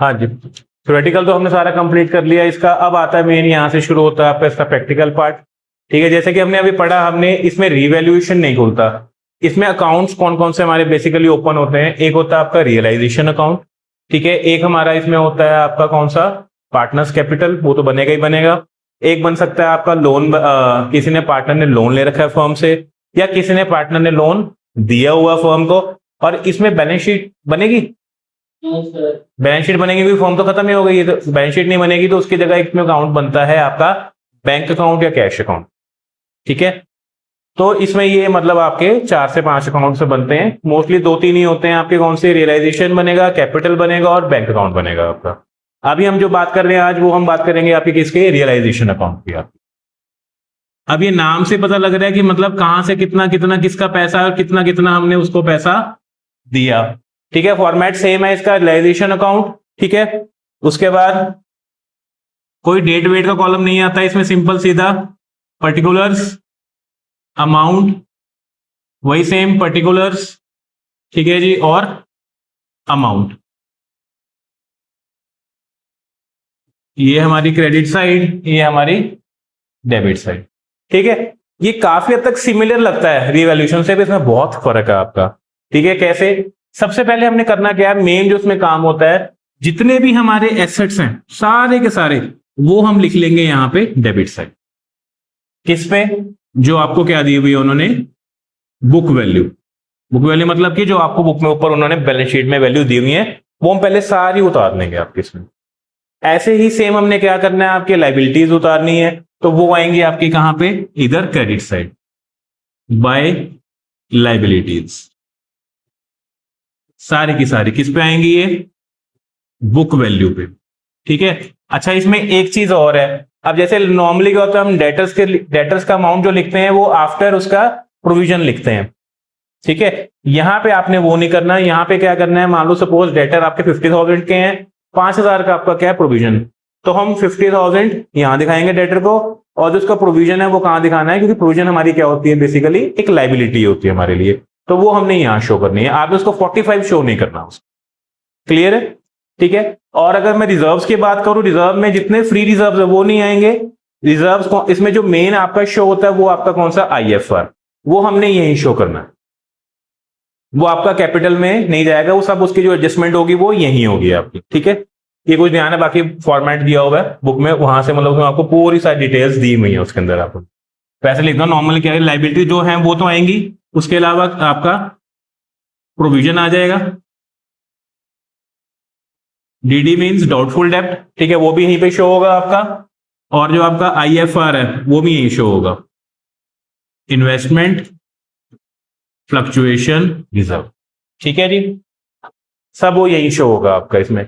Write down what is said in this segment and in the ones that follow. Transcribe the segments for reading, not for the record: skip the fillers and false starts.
हाँ जी, थ्योरेटिकल तो हमने सारा कंप्लीट कर लिया इसका। अब आता है मेन, यहाँ से शुरू होता है आपका इसका प्रैक्टिकल पार्ट। ठीक है, जैसे कि हमने अभी पढ़ा, हमने इसमें रिवैल्यूएशन नहीं खुलता। इसमें अकाउंट्स कौन कौन से हमारे बेसिकली ओपन होते हैं? एक होता है आपका रियलाइजेशन अकाउंट, ठीक है। एक हमारा इसमें होता है आपका कौन सा? पार्टनर्स कैपिटल, वो तो बनेगा ही बनेगा। एक बन सकता है आपका लोन, किसी ने पार्टनर ने लोन ले रखा है फर्म से, या किसी ने पार्टनर ने लोन दिया हुआ फर्म को, और इसमें बैलेंस शीट बनेगी। बैलेंस शीट बनेगी भी, फॉर्म तो खत्म ही हो गई है, तो बैलेंस शीट नहीं बनेगी तो उसकी जगह इसमें अकाउंट बनता है आपका बैंक अकाउंट या कैश अकाउंट, ठीक है। तो इसमें ये मतलब आपके 4 से 5 अकाउंट से बनते हैं, मोस्टली 2-3 ही होते हैं आपके। कौन से? रियलाइजेशन बनेगा, कैपिटल बनेगा और बैंक अकाउंट बनेगा आपका। अभी हम जो बात कर रहे हैं आज, वो हम बात करेंगे आपके किसके? रियलाइजेशन अकाउंट की। आपकी अब ये नाम से पता लग रहा है कि मतलब कहां से कितना कितना किसका पैसा है और कितना कितना हमने उसको पैसा दिया, ठीक है। फॉर्मेट सेम है इसका, रियलाइजेशन अकाउंट, ठीक है। उसके बाद कोई डेट वेट का कॉलम नहीं आता इसमें, सिंपल सीधा पर्टिकुलर्स, अमाउंट, वही सेम पर्टिकुलर्स, ठीक है जी, और अमाउंट। ये हमारी क्रेडिट साइड, ये हमारी डेबिट साइड, ठीक है। ये काफी हद तक सिमिलर लगता है रिवैल्यूएशन से भी, इसमें बहुत फर्क है आपका, ठीक है। कैसे? सबसे पहले हमने करना क्या है, मेन जो उसमें काम होता है, जितने भी हमारे एसेट्स हैं सारे के सारे वो हम लिख लेंगे यहां पे डेबिट साइड। किस पे? जो आपको क्या दी हुई है उन्होंने? Book value. बुक वैल्यू मतलब कि जो आपको बुक में ऊपर उन्होंने बैलेंस शीट में वैल्यू दी हुई है, वो हम पहले सारी उतार देंगे आपके इसमें। ऐसे ही सेम हमने क्या करना है, आपके लाइबिलिटीज उतारनी है, तो वो आएंगी आपकी कहां पे? इधर क्रेडिट साइड, बाय लाइबिलिटीज। सारी की सारी किस पे आएंगी? ये बुक वैल्यू पे, ठीक है। अच्छा, इसमें एक चीज और है। अब जैसे नॉर्मली क्या होता है, हम डेटर्स का अमाउंट जो लिखते हैं वो आफ्टर उसका प्रोविजन लिखते हैं, ठीक है। यहां पे आपने वो नहीं करना है। यहां पे क्या करना है, मान लो सपोज डेटर आपके 50,000 के हैं, 5,000 का आपका क्या है? प्रोविजन। तो हम 50,000 यहां दिखाएंगे डेटर को, और जो उसका प्रोविजन है वो कहां दिखाना है? क्योंकि प्रोविजन हमारी क्या होती है? बेसिकली एक लाइबिलिटी होती है हमारे लिए, तो वो हमने यहां शो करनी है। आपने उसको 45 शो नहीं करना उसको। क्लियर है? ठीक है। और अगर मैं रिजर्व्स की बात करूं, रिजर्व में जितने फ्री रिजर्व्स है वो नहीं आएंगे। रिजर्व्स को इसमें जो मेन आपका शो होता है वो आपका कौन सा? IFR, वो हमने यही शो करना है। वो आपका कैपिटल में नहीं जाएगा, वो सब उसकी जो एडजस्टमेंट होगी वो यही होगी आपकी, ठीक है। ये कुछ ध्यान है, बाकी फॉर्मेट दिया हुआ है बुक में, वहां से मतलब आपको पूरी सारी डिटेल्स दी हुई है उसके अंदर। आपको पैसे लिखना नॉर्मली क्या है, लाइबिलिटी जो है वो तो आएंगी, उसके अलावा आपका प्रोविजन आ जाएगा। DD मीन्स डाउटफुल डेब्ट, ठीक है, वो भी यहीं पे शो होगा आपका। और जो आपका IFR है वो भी यहीं शो होगा, इन्वेस्टमेंट फ्लक्चुएशन रिजर्व, ठीक है जी। सब वो यही शो होगा आपका इसमें।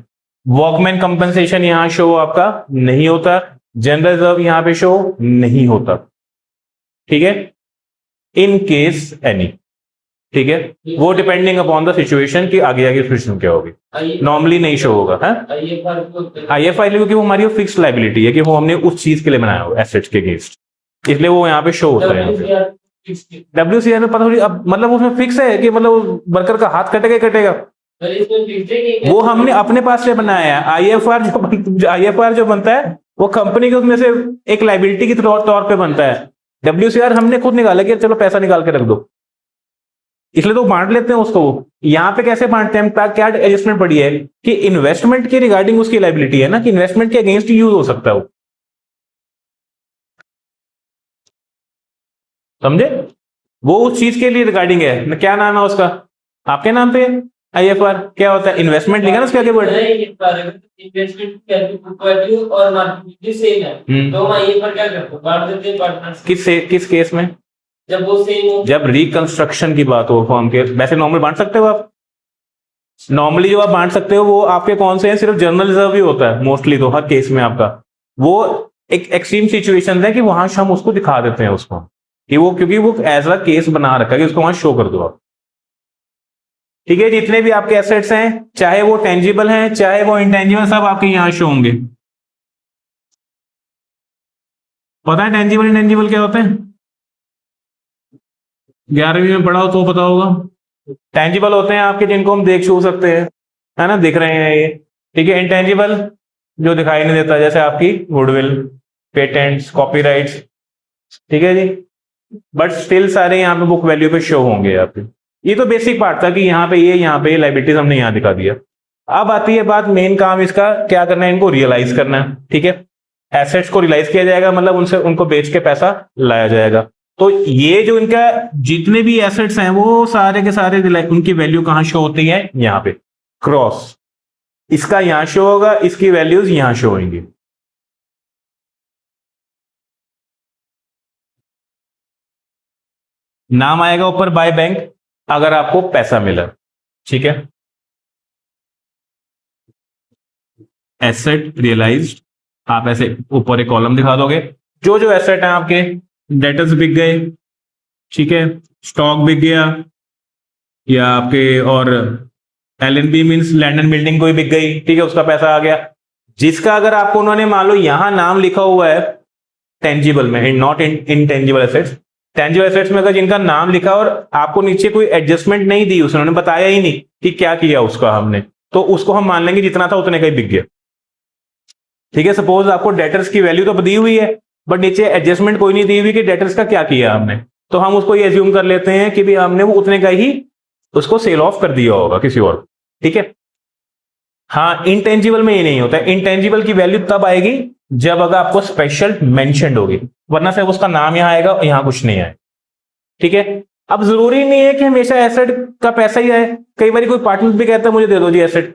वर्कमैन कंपनसेशन यहां शो आपका नहीं होता, जनरल रिजर्व यहां पे शो नहीं होता, ठीक है, इन केस एनी, ठीक है। वो डिपेंडिंग अपॉन द सिचुएशन की आगे आगे सिचुएशन क्या होगी, नॉर्मली नहीं शो होगा। IFR क्योंकि वो हमारी फिक्स लाइबिलिटी है कि वो हमने उस चीज के लिए बनाया हो, एसेट्स के अगेंस्ट, इसलिए वो यहाँ पे शो होता है। WCR में पता थोड़ी, अब मतलब उसमें फिक्स है कि मतलब वर्कर का हाथ कटेगा कटेगा, वो हमने अपने पास से बनाया है। IFR जो बनता है वो कंपनी के उसमें से एक लाइबिलिटी के तौर पे बनता है। WCR हमने खुद निकाला कि चलो पैसा निकाल के रख दो, इसलिए तो बांट लेते हैं उसको। यहाँ पे कैसे बांटते हैं, क्या एडजस्टमेंट पड़ी है कि इन्वेस्टमेंट के रिगार्डिंग उसकी लाइबिलिटी है ना, कि इन्वेस्टमेंट के अगेंस्ट यूज हो सकता है वो, समझे? वो उस चीज के लिए रिगार्डिंग है। क्या नाम है उसका आपके नाम पे? IFR क्या होता है? इन्वेस्टमेंट लिखा ना उसके आगे वर्ड, किस केस में? जब वो सेम हो, जब रिकंस्ट्रक्शन की बात हो फॉर्म के। वैसे नॉर्मल बांट सकते हो आप, नॉर्मली जो आप बांट सकते हो वो आपके कौन से हैं? सिर्फ जनरल रिजर्व ही होता है मोस्टली, तो हर केस में आपका वो एक एक्सट्रीम सिचुएशन है कि वहां हम उसको दिखा देते हैं उसको, कि वो क्योंकि वो एज अ केस बना रखा है कि उसको वहां शो कर दो आप, ठीक है। जितने भी आपके एसेट्स हैं, चाहे वो टेंजिबल हैं चाहे वो इंटेंजिबल, सब आपके यहां शो होंगे। पता है टेंजिबल इंटेंजिबल क्या होते हैं? 11वीं में पढ़ा हो तो पता होगा। टेंजिबल होते हैं आपके जिनको हम देख छू सकते हैं, है ना, दिख रहे हैं ये। ठीक है। इंटेंजिबल जो दिखाई नहीं देता, जैसे आपकी गुडविल, पेटेंट्स, कॉपीराइट्स, ठीक है जी, बट स्टिल सारे यहाँ पे बुक वैल्यू पे शो होंगे यहाँ पे। ये तो बेसिक पार्ट था कि यहाँ पे ये, यहाँ पे लाइबिलिटीज हमने यहाँ दिखा दिया। अब आती है बात, मेन काम इसका क्या करना है, इनको रियलाइज करना है। ठीक है, एसेट्स को रियलाइज किया जाएगा, मतलब उनसे उनको बेच के पैसा लाया जाएगा। तो ये जो इनका जितने भी एसेट्स हैं वो सारे के सारे उनकी वैल्यू कहां शो होती है, यहाँ पे क्रॉस, इसका यहां शो होगा, इसकी वैल्यूज यहां शो होंगी। नाम आएगा ऊपर बाय बैंक अगर आपको पैसा मिला। ठीक है, एसेट रियलाइज्ड, आप ऐसे ऊपर एक कॉलम दिखा दोगे, जो जो एसेट है आपके, डेटर्स बिक गए, ठीक है, स्टॉक बिक गया, या आपके और LNB means land and building कोई बिक गई, ठीक है, उसका पैसा आ गया। जिसका अगर आपको उन्होंने मान लो यहां नाम लिखा हुआ है टेंजिबल में, not in intangible assets, tangible assets में अगर जिनका नाम लिखा और आपको नीचे कोई एडजस्टमेंट नहीं दी, उसने बताया ही नहीं कि क्या किया उसका हमने, तो उसको हम मान लेंगे जितना था उतने का ही बिक गया। ठीक है, सपोज आपको डेटर्स की वैल्यू तो दी हुई है, बट नीचे एडजस्टमेंट कोई नहीं दी हुई कि डेटर्स का क्या किया हमने, तो हम उसको ये एज्यूम कर लेते हैं कि भी हमने वो उतने का ही उसको सेल ऑफ कर दिया होगा किसी और। ठीक है, हाँ, इंटेंजिबल में ये नहीं होता है। इंटेंजिबल की वैल्यू तब आएगी जब अगर आपको स्पेशल मेंशन होगी, वरना सिर्फ उसका नाम यहां आएगा और यहां कुछ नहीं आए। ठीक है, अब जरूरी नहीं है कि हमेशा एसेट का पैसा ही आए, कई बार कोई पार्टनर भी कहता है मुझे दे दो जी एसेट,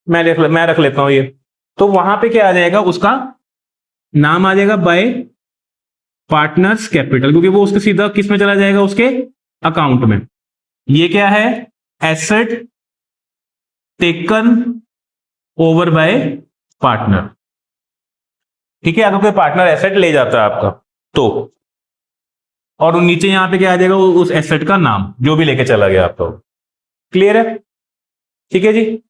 मैं रख लेता हूं ये, तो वहां पे क्या आ जाएगा, उसका नाम आ जाएगा बाय पार्टनर्स कैपिटल, क्योंकि वो उसके सीधा किस में चला जाएगा, उसके अकाउंट में। ये क्या है, asset taken over by partner. ठीक है, अगर कोई पार्टनर एसेट ले जाता है आपका तो, और नीचे यहां पे क्या आ जाएगा, उस एसेट का नाम जो भी लेके चला गया आपका। क्लियर है? ठीक है जी।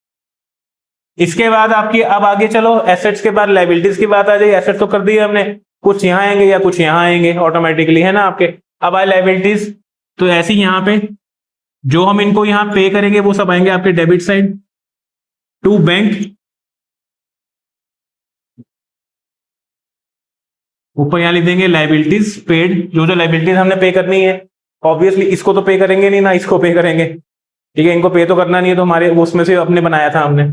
इसके बाद आपकी, अब आगे चलो, एसेट्स के बाद लाइबिलिटीज की बात आ जाएगी। एसेट तो कर दी हमने, कुछ यहां आएंगे या कुछ यहां आएंगे ऑटोमेटिकली, है ना आपके। अब आए लाइबिलिटीज, तो ऐसी यहां पे जो हम इनको यहां पे करेंगे वो सब आएंगे आपके डेबिट साइड टू बैंक, ऊपर यहां लिख देंगे लाइबिलिटीज पेड, जो जो लाइबिलिटीज हमने पे करनी है। ऑब्वियसली इसको तो पे करेंगे नहीं ना, इसको पे करेंगे। ठीक है, इनको पे तो करना नहीं है, तो हमारे उसमें से अपने बनाया था हमने।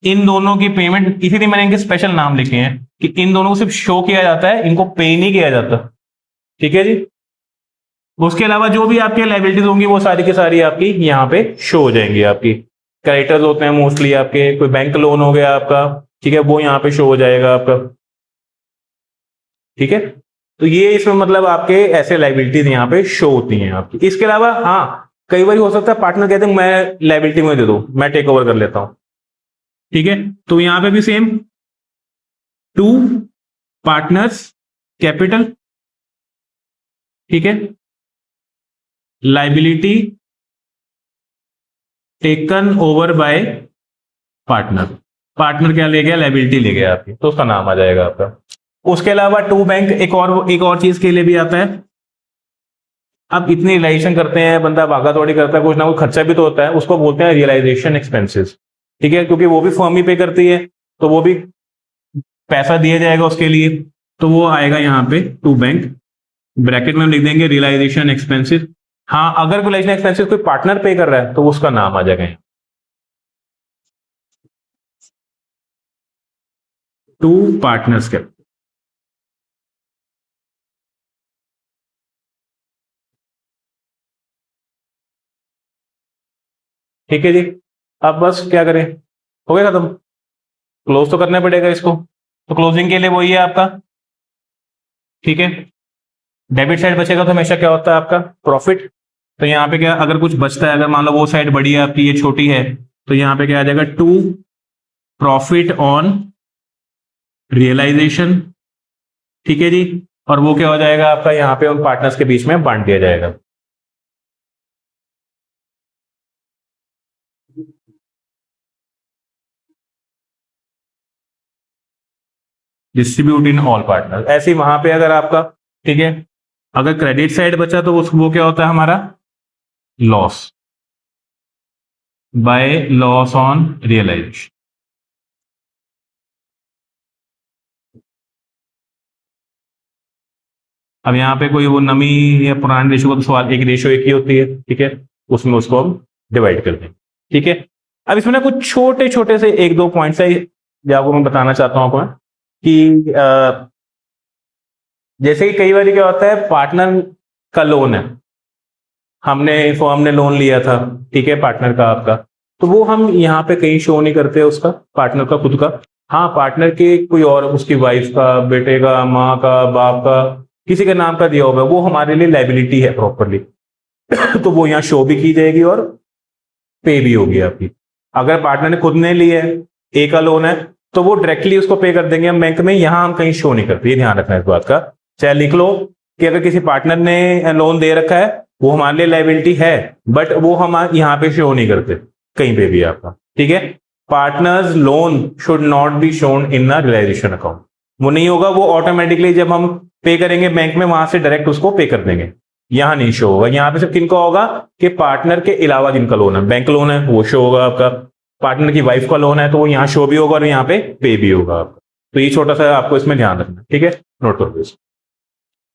इन दोनों की पेमेंट, इसीलिए मैंने इनके स्पेशल नाम लिखे हैं कि इन दोनों को सिर्फ शो किया जाता है, इनको पे नहीं किया जाता। ठीक है जी। उसके अलावा जो भी आपके लाइबिलिटीज होंगी वो सारी की सारी आपकी यहाँ पे शो हो जाएंगी। आपकी क्रेडिटर्स होते हैं मोस्टली आपके, कोई बैंक लोन हो गया आपका, ठीक है, वो यहाँ पे शो हो जाएगा आपका। ठीक है, तो ये इसमें मतलब आपके ऐसे लाइबिलिटीज यहाँ पे शो होती हैं आपकी। इसके अलावा हाँ, कई बार हो सकता है पार्टनर कहते हैं मैं लाइबिलिटी में दे दो, मैं टेक ओवर कर लेता हूं। ठीक है, तो यहां पे भी सेम, टू पार्टनर्स कैपिटल, ठीक है, liability taken over by partner. Partner क्या ले गया, लाइबिलिटी ले गया आपकी, तो उसका नाम आ जाएगा आपका। उसके अलावा टू बैंक एक और चीज के लिए भी आता है। अब इतनी रियलाइजेशन करते हैं, बंदा भागा दौड़ी करता है, कुछ ना कुछ खर्चा भी तो होता है, उसको बोलते हैं रियलाइजेशन एक्सपेंसेस। ठीक है, क्योंकि वो भी फर्म ही पे करती है, तो वो भी पैसा दिया जाएगा उसके लिए, तो वो आएगा यहाँ पे टू बैंक, ब्रैकेट में हम लिख देंगे रियलाइजेशन एक्सपेंसेस। हाँ, अगर रियलाइजेशन एक्सपेंसेस कोई पार्टनर पे कर रहा है तो उसका नाम आ जाएगा टू पार्टनर्स के। ठीक है जी। अब बस क्या करें, हो गया खत्म, क्लोज तो करना पड़ेगा इसको, तो क्लोजिंग के लिए वही है आपका। ठीक है, डेबिट साइड बचेगा तो हमेशा क्या होता है आपका, प्रॉफिट। तो यहाँ पे क्या, अगर कुछ बचता है, अगर मान लो वो साइड बड़ी है आपकी, ये छोटी है, तो यहाँ पे क्या आ जाएगा, टू प्रॉफिट ऑन रियलाइजेशन। ठीक है जी, और वो क्या हो जाएगा आपका, यहाँ पे उन पार्टनर्स के बीच में बांट दिया जाएगा। डिस्ट्रीब्यूट इन ऑल पार्टनर, ऐसे ही वहां पे अगर आपका, ठीक है, अगर क्रेडिट साइड बचा तो वो क्या होता है हमारा, loss by loss on realisation. अब यहाँ पे कोई वो नमी या पुराने रेशो का तो सवाल, एक रेशो एक ही होती है, ठीक है, उसमें उसको हम डिवाइड कर देंगे, ठीक है। अब इसमें ना कुछ छोटे छोटे से एक दो पॉइंट्स है जो आपको मैं बताना चाहता हूँ आपको कि जैसे कि कई बार क्या होता है, पार्टनर का लोन है, फर्म ने लोन लिया था, ठीक है, पार्टनर का आपका, तो वो हम यहाँ पे कहीं शो नहीं करते उसका, पार्टनर का खुद का। हाँ, पार्टनर के कोई और, उसकी वाइफ का, बेटे का, माँ का, बाप का, किसी के नाम का दिया होगा, वो हमारे लिए लाइबिलिटी है प्रॉपरली तो वो यहाँ शो भी की जाएगी और पे भी होगी आपकी। अगर पार्टनर ने खुद ने लिया है, ए का लोन है, तो वो डायरेक्टली उसको पे कर देंगे हम बैंक में, यहाँ हम कहीं शो नहीं करते, ये ध्यान रखना है इस बात का। चाहे लिख लो कि अगर किसी पार्टनर ने लोन दे रखा है, वो हमारे लिए लाइबिलिटी है, बट वो हम यहाँ पे शो नहीं करते कहीं पे भी आपका, ठीक है। Partners loan should not be shown in a realisation account, वो नहीं होगा, वो ऑटोमेटिकली जब हम पे करेंगे बैंक में, वहां से डायरेक्ट उसको पे कर देंगे, यहाँ नहीं शो होगा। यहाँ पे सिर्फ किनका होगा कि पार्टनर के अलावा जिनका लोन है, बैंक लोन है वो शो होगा आपका, पार्टनर की वाइफ का लोन है तो वो यहाँ शो भी होगा और यहाँ पे भी होगा आपका। तो ये छोटा सा आपको इसमें ध्यान रखना, ठीक है, नोट कर दो।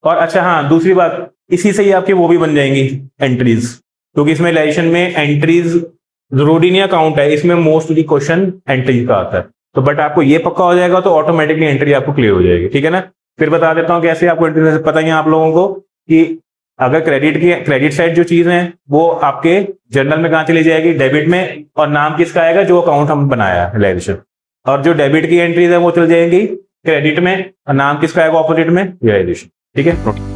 और अच्छा हाँ, दूसरी बात, इसी से ही आपकी वो भी बन जाएंगी एंट्रीज, क्योंकि इसमें रिलेशन में एंट्रीज जरूरी नहीं अकाउंट है, इसमें मोस्टली क्वेश्चन एंट्रीज का आता है। तो बट आपको ये पक्का हो जाएगा तो ऑटोमेटिकली एंट्री आपको क्लियर हो जाएगी, ठीक है ना। फिर बता देता हूँ कैसे आपको एंट्री पता ही है आप लोगों को, कि अगर क्रेडिट साइड जो चीज है वो आपके जर्नल में कहाँ चली जाएगी, डेबिट में, और नाम किसका आएगा, जो अकाउंट हम बनाया है रियलाइजेशन, और जो डेबिट की एंट्रीज है वो चल जाएंगी क्रेडिट में, और नाम किसका आएगा ऑपोजिट में, रियलाइजेशन, ठीक है।